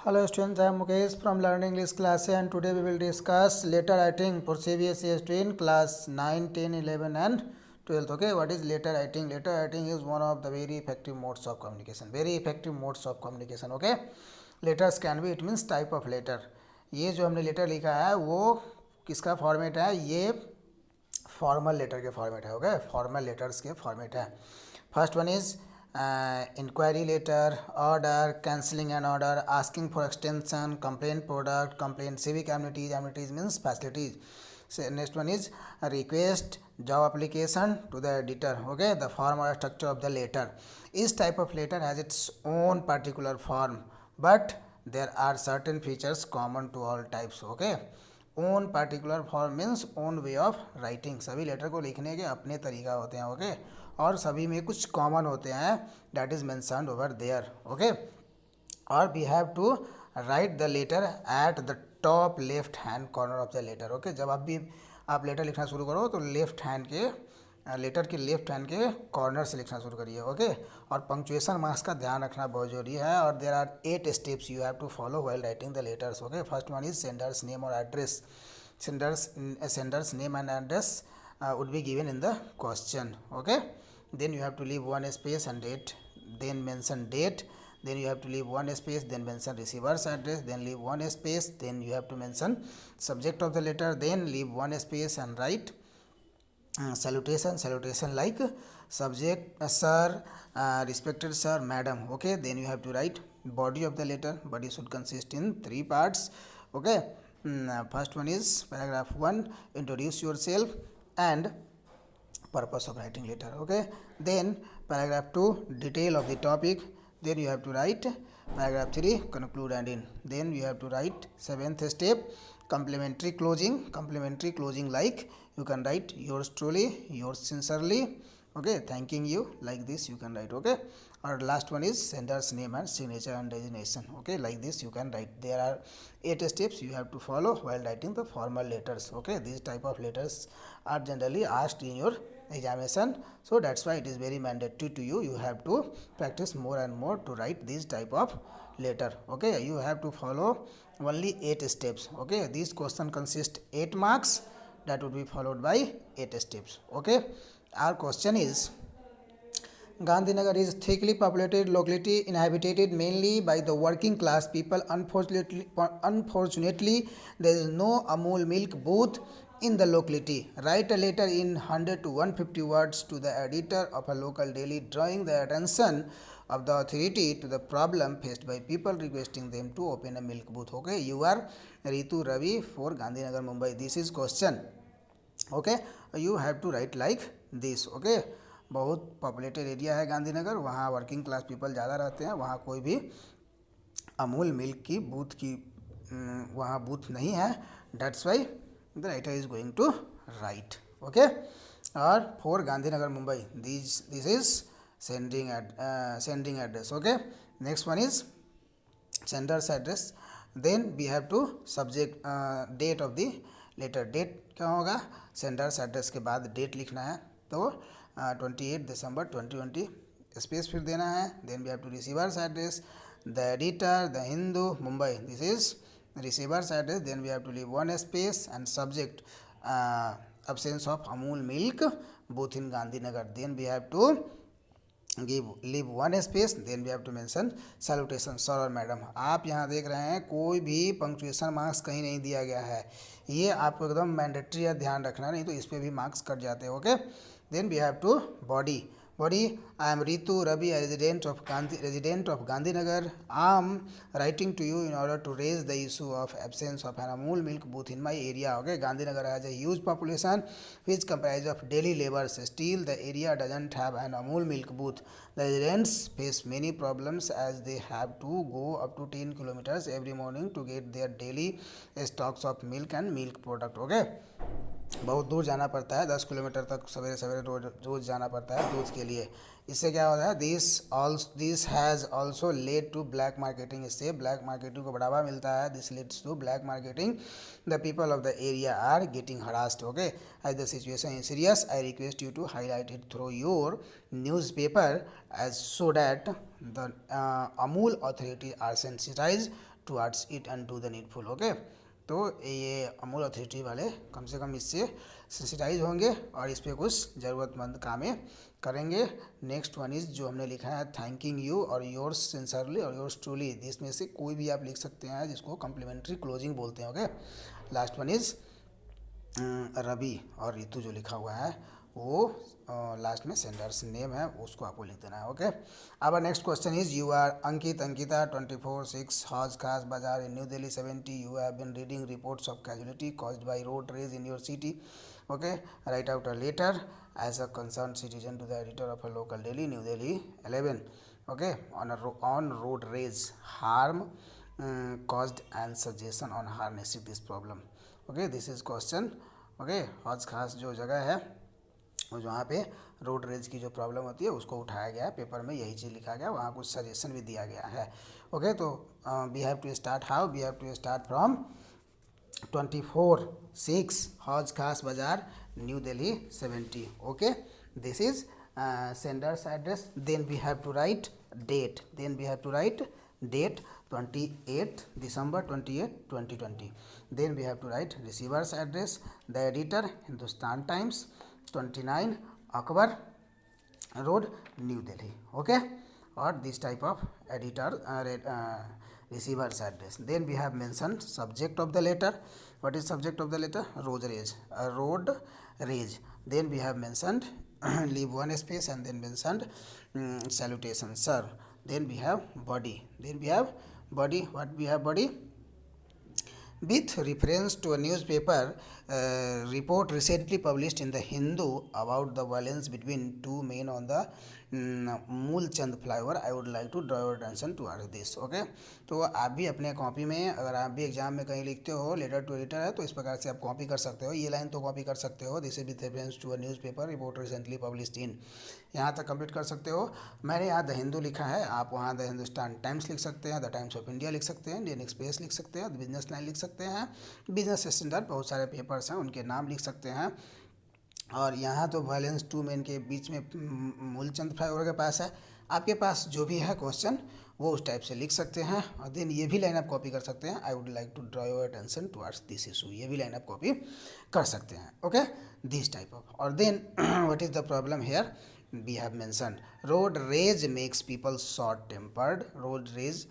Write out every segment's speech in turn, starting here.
Hello students, I am Mukesh from Learning English class and today we will discuss letter writing for CBSE student class 9, 10, 11 and 12th. Okay, what is letter writing? Letter writing is one of the very effective modes of communication. Very effective modes of communication. Okay, letters can be, it means type of letter. ये जो हमने letter लिखा है वो किसका format है? ये formal letter के फॉर्मेट है. ओके, फॉर्मल लेटर्स के फॉर्मेट है. First one is inquiry letter, order, cancelling an order, asking for extension, complaint product, complaint civic amenities, amenities means facilities. So next one is a request, job application to the editor. Okay, the form or structure of the letter. Each type of letter has its own particular form, but there are certain features common to all types. Okay, own particular form means own way of writing. सभी letter को लिखने के अपने तरीका होते हैं. Okay, और सभी में कुछ कॉमन होते हैं, that is mentioned over there. Okay, और we have to write the letter at the top left hand corner of the letter. Okay, जब आप लेटर लिखना शुरू करो तो लेफ्ट हैंड के लेटर के लेफ्ट हैंड के कॉर्नर से लिखना शुरू करिए. ओके, और पंक्चुएशन मार्क्स का ध्यान रखना बहुत जरूरी है. और there are 8 steps you have to follow while writing the letters. Okay, first one is sender's name और address. Sender's name and address would be given in the question. Okay, then you have to leave one space and date, then mention date, then you have to leave one space, then mention receiver's address, then leave one space, then you have to mention subject of the letter, then leave one space and write salutation like subject sir, respected sir, madam. Okay, then you have to write body of the letter. Body should consist in 3 parts. Okay, first one is paragraph 1, introduce yourself and purpose of writing letter. Okay, then paragraph 2, detail of the topic. Then you have to write paragraph 3, conclude and end. Then you have to write 7th step, complimentary closing. Complimentary closing like you can write yours truly, yours sincerely. Okay, thanking you, like this you can write. Okay, or last one is sender's name and signature and designation. Okay, like this you can write. There are 8 steps you have to follow while writing the formal letters. Okay, these type of letters are generally asked in your examination, so that's why it is very mandatory to you. You have to practice more and more to write this type of letter. Okay, you have to follow only 8 steps. Okay, this question consists 8 marks, that would be followed by 8 steps. Okay, our question is, Gandhinagar is thickly populated locality inhabited mainly by the working class people. Unfortunately, there is no Amul milk booth in the locality. Write a letter in 100 to 150 words to the editor of a local daily, drawing the attention of the authority to the problem faced by people, requesting them to open a milk booth. Okay, you are Ritu Ravi for Gandhinagar, Mumbai. This is question. Okay, you have to write like this. Okay, बहुत populated area है गांधीनगर, वहाँ working class people ज़्यादा रहते हैं, वहाँ कोई भी Amul milk की बूथ की वहाँ बूथ नहीं है. That's why the writer is going to write. Okay, और for Gandhinagar Mumbai this is sending address. Okay, next one is sender's address. Then we have to subject date of the letter. Date क्या होगा? Sender's address के बाद date लिखना है, तो 28 दिसंबर 2020 space फिर देना है. Then we have to receiver's address, the editor, the Hindu, Mumbai. This is receiver's address. Then we have to leave one space and subject absence of Amul milk booth in Gandhinagar. Then we have to leave one space. Then we have to mention salutation sir और madam. आप यहाँ देख रहे हैं कोई भी punctuation marks कहीं नहीं दिया गया है, ये आपको एकदम मैंडेटरी है, ध्यान रखना, नहीं तो इस पर भी मार्क्स कट जाते हैं. Okay, then we have to body. I am Ritu Ravi, a resident of Gandhinagar. I am writing to you in order to raise the issue of absence of an Amul milk booth in my area. Okay, Gandhinagar has a huge population which comprises of daily laborers. Still, the area doesn't have an Amul milk booth. The residents face many problems as they have to go up to 10 kilometers every morning to get their daily stocks of milk and milk product. Okay, बहुत दूर जाना पड़ता है, 10 kilometre तक सवेरे सवेरे रोज जाना पड़ता है दूध के लिए. इससे क्या होता है? This has also led to black marketing. इससे ब्लैक मार्केटिंग को बढ़ावा मिलता है. This leads to black marketing. The people of the area are getting harassed. Okay, as the situation is serious, I request you to highlight it through your newspaper as so that the Amul authority are sensitize towards it and do the needful. Okay, तो ये Amul authority वाले कम से कम इससे sensitize होंगे और इस पर कुछ ज़रूरतमंद कामें करेंगे। नेक्स्ट वन इज़ जो हमने लिखा है थैंकिंग यू और योर्स सिंसरली और योर्स ट्रूली, इसमें से कोई भी आप लिख सकते हैं जिसको कम्प्लीमेंट्री क्लोजिंग बोलते हैं। Okay, last one is Ravi और रितु जो लिखा हुआ है वो लास्ट में सेंडर्स नेम है, उसको आपको लिख देना है। ओके, अब next question is you are Ankit Ankita 24/6 Hauz Khas Bazaar in New Delhi 70 you have been reading reports of casualty caused by road rage in your city. Okay, write out a letter as a concerned citizen to the editor of a local daily New Delhi 11। Okay, on road rage harm caused and suggestion on harnessing this problem। Okay, this is question. Okay, हौज खास जो जगह है और जहाँ पे road rage की जो problem होती है उसको उठाया गया है, पेपर में यही चीज़ लिखा गया, वहाँ कुछ सजेशन भी दिया गया है। ओके, तो we have to start how, we have to start from 24/6 Hauz Khas bazaar new Delhi 70। Okay, this is sender's address, then we have to write date, 28 December 28 2020, then we have to write receiver's address, the editor Hindustan Times 29 Akbar Road New Delhi। Okay, or this type of editor receiver's address, then we have mentioned subject of the letter, what is subject of the letter, road rage, then we have mentioned leave one space and then mentioned salutation sir, then we have body, what we have body with reference to a newspaper report recently published in the Hindu about the violence between two men on the Moolchand flyover. I would like to draw your attention towards this. Okay, तो आप भी अपने copy में अगर आप भी exam में कहीं लिखते हो लेटर टू एडिटर है तो इस प्रकार से आप कॉपी कर सकते हो, ये लाइन तो कॉपी कर सकते हो, this is with reference to a newspaper report recently published in, यहाँ तक कंप्लीट कर सकते हो। मैंने यहाँ द हिंदू लिखा है, आप वहाँ द हिंदुस्तान टाइम्स लिख सकते हैं, द टाइम्स ऑफ इंडिया लिख सकते हैं, इंडियन एक्सप्रेस लिख सकते हैं, द बिजनेस लाइन लिख सकते हैं, बिजनेस स्टैंडर्ड, बहुत सारे पेपर्स हैं उनके नाम लिख सकते हैं। और यहाँ तो वायलेंस टू मेन के बीच में मूलचंद फ्लाईओवर के पास है, आपके पास जो भी है क्वेश्चन वो उस टाइप से लिख सकते हैं और देन ये भी लाइन आप कॉपी कर सकते हैं। I would like to draw your attention towards this issue, ये भी लाइन आप कॉपी कर सकते हैं। ओके, दिस टाइप ऑफ, और then what is the problem here, we have mentioned road rage makes people short tempered, road rage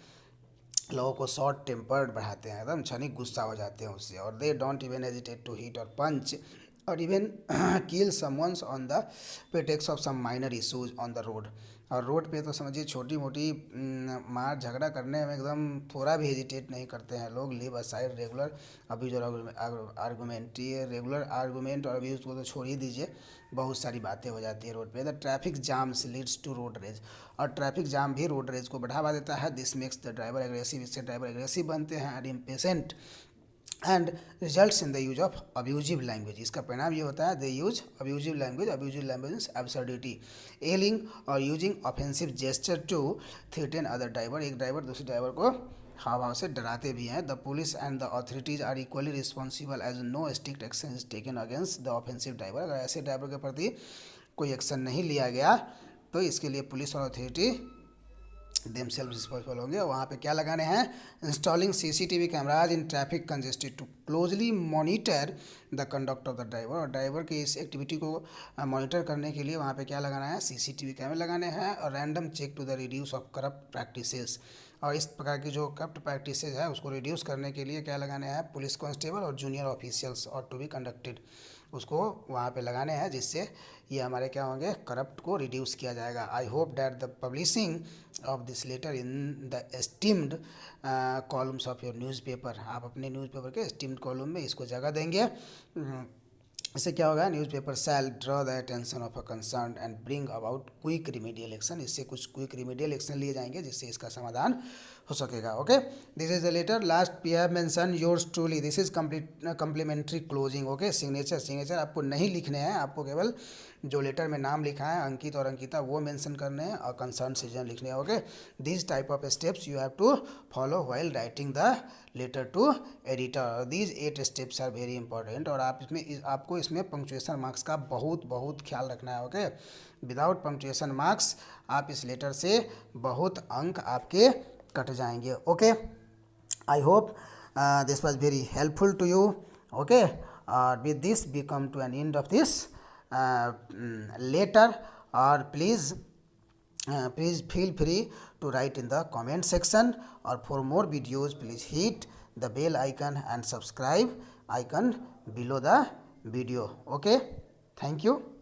लोगों को short tempered बढ़ाते हैं, एकदम क्षणिक गुस्सा हो जाते हैं उससे, और they don't even hesitate to hit और पंच और even kill someone on the pretext of some minor issues on the road. और रोड पे तो समझिए छोटी मोटी मार झगड़ा करने में एकदम थोड़ा भी हेजिटेट नहीं करते हैं लोग। लिव असाइड रेगुलर अब्यूज और आर्गूमेंट, ये रेगुलर आर्गूमेंट और अब्यूज को तो छोड़ ही दीजिए, बहुत सारी बातें हो जाती है रोड पे। The traffic jams leads to road rage, और ट्रैफिक जाम भी रोड रेज को बढ़ावा देता है। This makes the driver aggressive, इससे ड्राइवर एग्रेसिव बनते हैं and impatient and results in the use of abusive language, इसका परिणाम ये होता है they use abusive language, abusive language means absurdity, yelling और using offensive gesture to threaten other driver, एक ड्राइवर दूसरे ड्राइवर को हाव भाव से डराते भी हैं। The police and the authorities are equally responsible as no strict action is taken against the offensive driver, अगर ऐसे ड्राइवर के प्रति कोई एक्शन नहीं लिया गया तो इसके लिए पुलिस और अथॉरिटी देमसेल्फ रिस्पॉन्सिबल होंगे। वहाँ पे क्या लगाने हैं, installing CCTV cameras in traffic congested to closely monitor the conduct of the driver, और ड्राइवर की इस एक्टिविटी को मॉनिटर करने के लिए वहाँ पे क्या लगाना है, सीसीटीवी कैमरे लगाने हैं, और random check to the reduce of corrupt practices, और इस प्रकार की जो करप्ट प्रैक्टिसेस है उसको रिड्यूस करने के लिए क्या लगाने हैं, पुलिस कांस्टेबल और जूनियर ऑफिशियल्स और टू बी कंडक्टेड, उसको वहाँ पे लगाने हैं जिससे ये हमारे क्या होंगे, करप्ट को रिड्यूस किया जाएगा। I hope that the publishing of this letter in the esteemed columns of your newspaper, आप अपने न्यूज़पेपर के एस्टीम्ड कॉलम में इसको जगह देंगे। इससे क्या होगा, newspaper shall draw the attention of a concern and bring about quick remedial action, इससे कुछ क्विक रिमीडियल एक्शन लिए जाएंगे जिससे इसका समाधान हो सकेगा। Okay, this is the letter, last we have mention yours truly, this is complimentary closing. Okay, signature आपको नहीं लिखने हैं, आपको केवल जो लेटर में नाम लिखा है अंकित और अंकिता वो मेंशन करने हैं और कंसर्न सिटीजन लिखने हैं। Okay, this type of steps you have to follow while writing the letter to editor, these 8 steps are very important, और आपको इसमें पंक्चुएशन मार्क्स का बहुत ख्याल रखना है। ओके, विदाउट पंक्चुएशन मार्क्स आप इस लेटर से बहुत अंक आपके कट जाएंगे। Okay, I hope this was very helpful to you. Okay, with this we come to an end of this letter. Or please feel free to write in the comment section, or for more videos please hit the bell icon and subscribe icon below the video. Okay, thank you.